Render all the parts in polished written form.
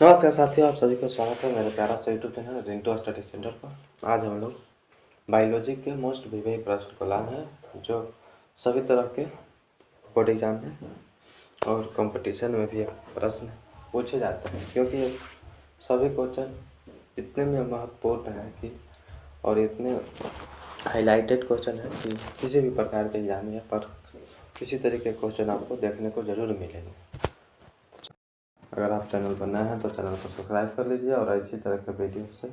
नमस्कार साथियों, आप सभी का स्वागत है मेरे प्यारा सा YouTube channel Rintu study centre पर। आज हम लोग बायोलॉजी के मोस्ट विवेक प्रश्न को लाए हैं, जो सभी तरह के बोर्ड एग्जाम में और कंपटीशन में भी प्रश्न पूछे जाते हैं, क्योंकि सभी क्वेश्चन इतने में महत्वपूर्ण है कि और इतने हाईलाइटेड क्वेश्चन है कि किसी भी प्रकार के एग्जाम में पर किसी तरीके के क्वेश्चन आपको देखने को जरूर मिलेंगे। अगर आप चैनल पर नए हैं तो चैनल को सब्सक्राइब कर लीजिए और इसी तरह के वीडियो से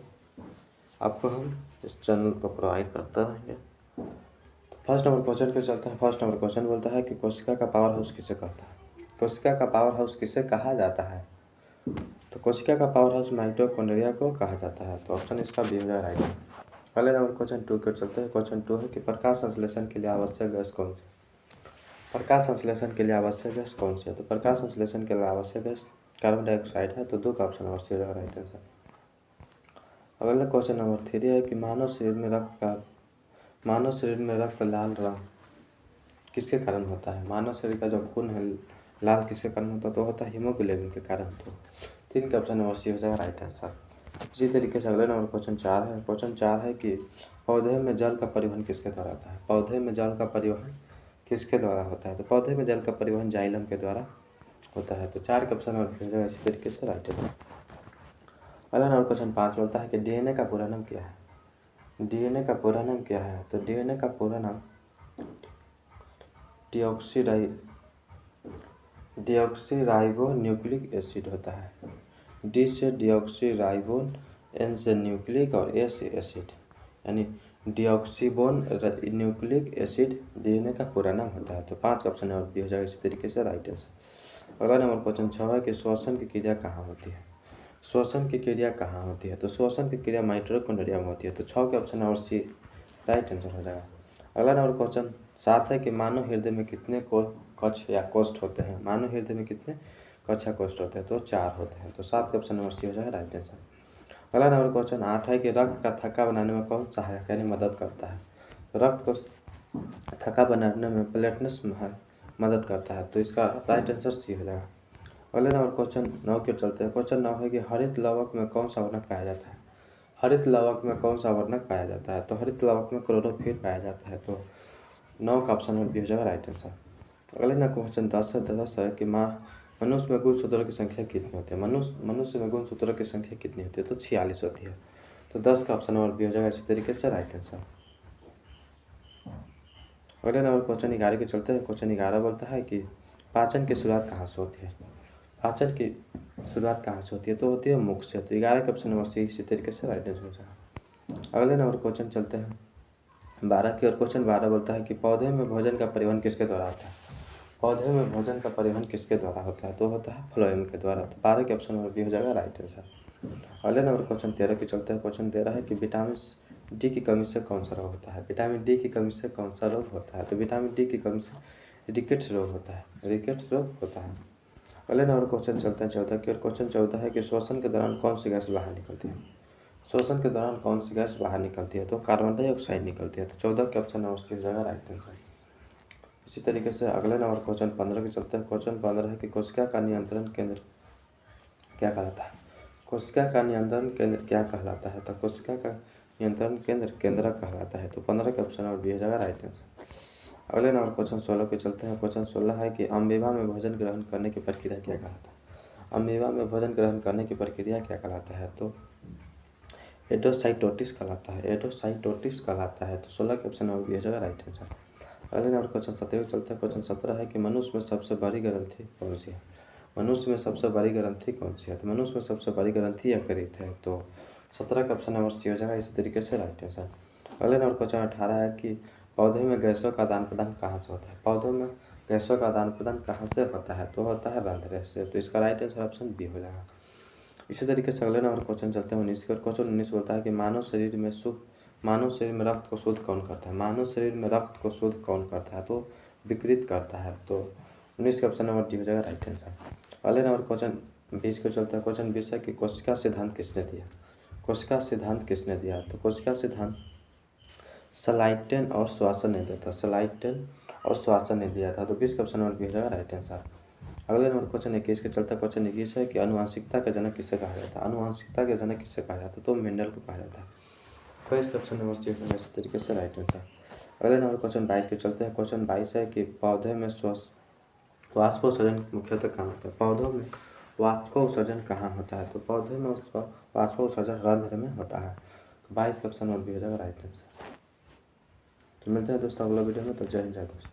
आपको हम इस चैनल पर प्रोवाइड करते रहेंगे। तो फर्स्ट नंबर क्वेश्चन पे चलते हैं। फर्स्ट नंबर क्वेश्चन बोलता है कि कोशिका का पावर हाउस किसे कहता है? कोशिका का पावर हाउस किसे कहा जाता है? तो कोशिका का पावर हाउस माइटोकॉन्ड्रिया को कहा जाता है। तो ऑप्शन इसका बी हो जाएगा राइट। पहले नंबर क्वेश्चन 2 के चलते हैं। क्वेश्चन 2 है कि प्रकाश संश्लेषण के लिए आवश्यक गैस कौन सी? प्रकाश संश्लेषण के लिए आवश्यक गैस कौन सी है? तो प्रकाश संश्लेषण के लिए आवश्यक गैस कार्बन डाइऑक्साइड है। तो 2 का ऑप्शन अवश्य हो जाएगा राइट आंसर। अगला क्वेश्चन नंबर 3 है कि मानव शरीर में रक्त लाल रंग किसके कारण होता है? मानव शरीर का जो खून है लाल किसके कारण होता है? तो होता है हीमोग्लोबिन के कारण। तो 3 का ऑप्शन अवश्य हो जाएगा राइट आंसर। इसी तरीके से अगले नंबर क्वेश्चन 4 है। क्वेश्चन 4 है कि पौधे में जल का परिवहन किसके द्वारा होता है? पौधे में जल का परिवहन किसके द्वारा होता है? तो पौधे में जल का परिवहन जाइलम के द्वारा होता है। तो 4 का ऑप्शन अवश्य हो जाएगा इसी तरीके से राइट आंसर। अगला नंबर क्वेश्चन 5 बोलता है कि डीएनए का पूरा नाम क्या है? डीएनए का पूरा नाम क्या है? तो डीएनए का पूरा नाम डीऑक्सी राइबो एसिड होता है। डी से डीऑक्सी एन से न्यूक्लिक और ए से एसिड, यानी डीऑक्सीबोन न्यूक्लिक एसिड डीएनए का पूरा नाम होता है। तो 5 का ऑप्शन और बी हो जाएगा इसी तरीके से राइट आंसर। अगला नंबर क्वेश्चन 6 है कि श्वसन की क्रिया कहाँ होती है? श्वसन की क्रिया कहाँ होती है? तो श्वसन की क्रिया माइटोकॉन्ड्रिया में होती है। तो 6 के ऑप्शन और सी राइट आंसर हो जाएगा। अगला नंबर क्वेश्चन 7 है कि मानव हृदय में कितने कक्ष या कोष्ठ होते हैं? मानव हृदय में कितने कक्ष या कोष्ठ होते हैं? तो 4 होते हैं। तो 7 के ऑप्शन नंबर सी हो जाएगा राइट आंसर। अगला नंबर क्वेश्चन 8 है कि रक्त का थक्का बनाने में कौन सहायक यानी मदद करता है? तो रक्त को थक्का बनाने में प्लेटलेट्स मदद करता है। तो इसका राइट आंसर सी हो जाएगा। अगले नंबर क्वेश्चन 9 के चलते हैं। क्वेश्चन 9 है कि हरित लवक में कौन सा वर्णक पाया जाता है? हरित लवक में कौन सा वर्णक पाया जाता है? तो हरित लवक में क्लोरोफिल पाया जाता है। तो 9 का ऑप्शन भी हो जाएगा राइट आंसर। अगले ना क्वेश्चन 10 है कि मनुष्य में गुणसूत्रों की संख्या कितनी होती है? मनुष्य में गुणसूत्रों की संख्या कितनी होती है? तो 46 होती है। तो 10 का ऑप्शन और भी हो जाएगा इसी तरीके से राइट आंसर। अगले नंबर क्वेश्चन 11 के चलते हैं। क्वेश्चन 11 बोलता है कि पाचन की शुरुआत कहाँ से होती है? पाचन की शुरुआत कहाँ से होती है? तो होती है मुख से। तो 11 के ऑप्शन नंबर सी इसी तरीके से राइट आंसर हो जाएगा। अगले नंबर क्वेश्चन चलते हैं 12 की और। क्वेश्चन 12 बोलता है कि पौधे में भोजन का परिवहन किसके द्वारा होता है? पौधे में भोजन का परिवहन किसके द्वारा होता है? तो होता है फ्लोएम के द्वारा। तो 12 के ऑप्शन नंबर बी हो जाएगा राइट आंसर। अगले नंबर क्वेश्चन 13 की चलते हैं। क्वेश्चन 13 है कि विटामिन डी की कमी से कौन सा रोग होता है? विटामिन डी की कमी से कौन सा रोग होता है? तो विटामिन डी की कमी से रिकेट्स रोग होता है। रिकेट्स रोग होता है। अगले नंबर क्वेश्चन चलते हैं 14 की और। क्वेश्चन 14 है कि श्वसन के दौरान कौन सी गैस बाहर निकलती है? श्वसन के दौरान कौन सी गैस बाहर निकलती है? तो कार्बन डाइऑक्साइड निकलती है। तो 14 के ऑप्शन अवश्य हो जाएगा राइट आंसर। इसी तरीके से अगले नंबर क्वेश्चन 15 के चलते हैं। क्वेश्चन 15 है कि कोशिका का नियंत्रण केंद्र क्या कहलाता है? कोशिका का नियंत्रण केंद्र क्या कहलाता है? तो कोशिका का नियंत्रण केंद्र केंद्रक कहलाता है। तो 15 के ऑप्शन और बी हो जाएगा राइट आंसर। अगले नंबर क्वेश्चन 16 के चलते हैं। क्वेश्चन 16 है कि अमीबा में भोजन ग्रहण करने की प्रक्रिया क्या कहलाता है? अमीबा में भोजन ग्रहण करने की प्रक्रिया क्या कहलाता है? तो एडोसाइटोसिस कहलाता है। एडोसाइटोसिस कहलाता है। तो 16 के ऑप्शन और बी हो जाएगा राइट आंसर। अगले नंबर क्वेश्चन 17 के चलते हैं। क्वेश्चन 17 है कि मनुष्य में सबसे बड़ी ग्रंथि कौन सी है? मनुष्य में सबसे बड़ी ग्रंथि कौन सी है? तो मनुष्य में सबसे बड़ी ग्रंथि यकृत है। तो 17 का ऑप्शन नंबर सी हो जाएगा इसी तरीके से राइट आंसर। अगले नंबर क्वेश्चन 18 है कि पौधे में गैसों का आदान प्रदान कहाँ से होता है? पौधों में गैसों का आदान प्रदान कहाँ से होता है? तो होता है रंध्र से। तो इसका राइट आंसर ऑप्शन बी हो जाएगा। इसी तरीके से अगले नंबर क्वेश्चन चलते हैं 19 की और। क्वेश्चन 19 बोलता है कि मानव शरीर में रक्त को शुद्ध कौन करता है? मानव शरीर में रक्त को शुद्ध कौन करता है? तो विकृत करता है। तो 19 का ऑप्शन नंबर डी हो जाएगा राइट आंसर। अगले नंबर क्वेश्चन 20 को चलता है। क्वेश्चन 20 है कि कोशिका सिद्धांत किसने दिया? कोशिका सिद्धांत किसने दिया? तो कोशिका सिद्धांत सलाइटन और श्वासन ने दिया था। सलाइटन और श्वासन ने दिया था। तो 20 का ऑप्शन नंबर बी हो जाएगा राइट आंसर। अगले नंबर क्वेश्चन 21 के चलता क्वेश्चन 21 है कि अनुवांशिकता के जनक किसे कहा जाता है। अनुवांशिकता के जनक किसे कहा जाता है, तो मेंडल को कहा जाता है। तो इसका ऑप्शन नंबर सी है इस तरीके से राइट आंसर। अगले नंबर क्वेश्चन 22 के चलते हैं। क्वेश्चन 22 है कि पौधे में वाष्पोत्सर्जन मुख्यतः कहाँ होता है। पौधों में वाष्पोत्सर्जन कहाँ होता है, तो पौधे में वाष्पोत्सर्जन रंध्र में होता है। तो 22 का ऑप्शन नंबर बी हो जाएगा राइट आंसर। तो मिलते हैं दोस्तों अगला वीडियो में। तो जय हिंद जय दोस्तों।